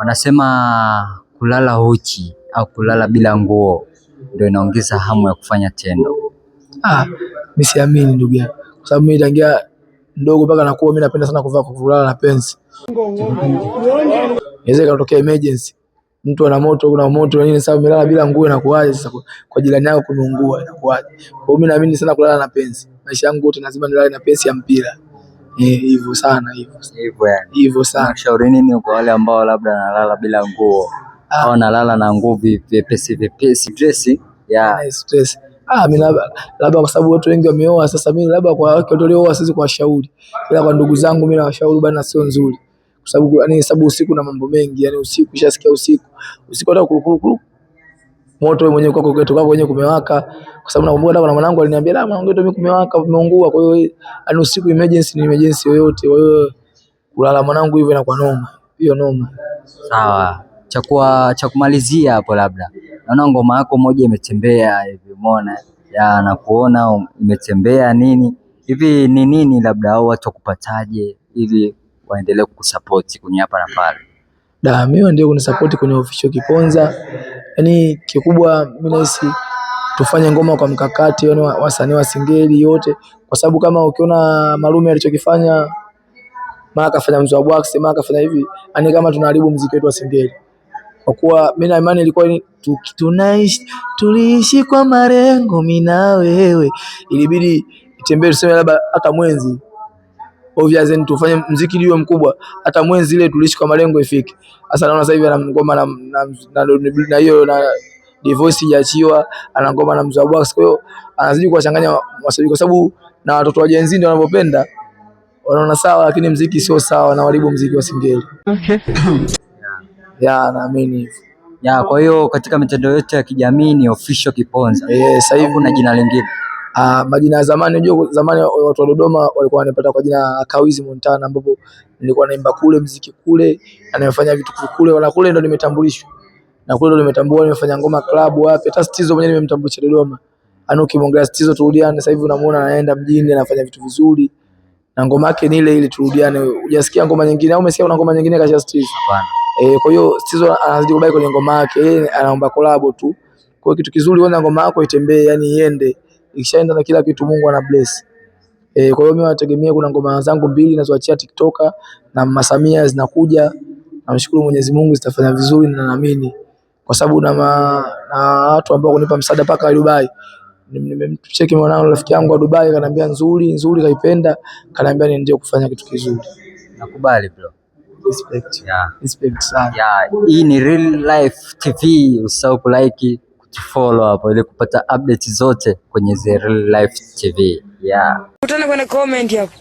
Wanasema kulala uchi au kulala bila nguo ndio inaongeza hamu ya kufanya tendo. Mimi siamini ndugu yangu. Kwa sababu mimi tangia mdogo mpaka nakuwa mimi napenda sana kulala na penzi. Inaweza ikatokea emergency. Mtu ana moto, kuna moto na nini, sasa umelala bila nguo inakuaje sasa kwa jirani yako kumeungua inakuaje? Kwa hiyo mimi naamini sana kulala na penzi. Maisha yangu yote lazima nilale na penzi ya mpira. Hivyo sana hivyo. Hivyo yani. Hivyo sana. Unashauri nini kwa wale ambao labda analala bila nguo au analala na nguo vyepesi stress? Stress. Mimi labda kwa sababu watu wengi wameoa, sasa mimi labda kwa watu waliooa siwezi kuwashauri. Ila kwa ndugu zangu mimi nawashauri bana, sio nzuri. Kwa sababu sababu usiku na mambo mengi, yani usiku ushasikia usiku hata kurukuru moto wewe mwenyewe kwako kwako wenyewe kumewaka. Kwa sababu nakumbuka kuna mwanangu aliniambia la mwanangu mimi kumewaka vimeungua, kwa hiyo yani usiku emergency ni emergency yoyote, kwa hiyo kulala mwanangu hivyo inakuwa noma. Hiyo noma. Sawa. Cha kumalizia hapo, labda naona ngoma yako moja imetembea hivi, umeona na kuona imetembea nini hivi, ni nini labda au watu kupataje ili waendelee kukusupport kwenye hapa na pale? Mimi ndio kunisupport kwenye official Kiponza. Yani kikubwa mimi nahisi tufanye ngoma kwa mkakati, yani wasanii wa Singeli yote, kwa sababu kama ukiona Marume alichokifanya, mara kafanya Mzee wa Box, mara kafanya hivi, yani kama tunaharibu muziki wetu wa Singeli. Kwa kuwa mimi na imani ilikuwa tuliishi kwa malengo mimi na wewe, ilibidi itembee tuseme labda hata mwenzi obviously tufanye muziki liwe mkubwa, hata mwenzi ile tuliishi kwa malengo ifike. Sasa naona sasa hivi ana ngoma na hiyo na divorce hajaachiwa, ana ngoma na Mzee wa Box, kwa hiyo anazidi kuwachanganya wasanii, kwa sababu na watoto wa Gen Z ndio wanavyopenda, wanaona sawa, lakini muziki sio sawa na waribu muziki wa Singeli. Naamini hivyo. Kwa hiyo katika mitandao yote ya kijamii ni official Kiponza. Sasa hivi kuna jina lingine. Majina ya zamani, unajua zamani watu wa Dodoma walikuwa wanapata kwa jina Kawizi Montana, ambapo nilikuwa naimba kule muziki kule, anayefanya vitu kule, wala kule ndo nimetambulishwa. Na kule ndo nimetambua, nimefanya ngoma club wapi, hata Stizo mwenyewe nimemtambulisha Dodoma. Ukimwongelea Stizo turudiane, sasa hivi unamuona anaenda mjini anafanya vitu vizuri. Na ngoma yake ni ile ile turudiane. Hujasikia ngoma nyingine au umesikia una ngoma nyingine kasha Stizo? Hapana. Kwa hiyo Stizo anazidi kubaki kwenye ngoma yake, yeye anaomba collab tu. Kwa hiyo kitu kizuri, kwanza ngoma yako itembee, yani iende. Ikishaenda na kila kitu Mungu ana bless. Kwa hiyo mimi nategemea kuna ngoma zangu 2 nazoachia TikTok na Masamia zinakuja. Namshukuru Mwenyezi Mungu zitafanya vizuri na naamini. Kwa sababu na watu ambao kunipa msaada paka Dubai. Nimemcheki mwanangu rafiki yangu wa Dubai, kananiambia nzuri kaipenda, kananiambia niendelee kufanya kitu kizuri. Nakubali bro. Respect. Respect sana. Hii ni Real Life TV, usahau kulike, kufollow hapo ili kupata updates zote kwenye The Real Life TV. Kutana kwenye comment hapo.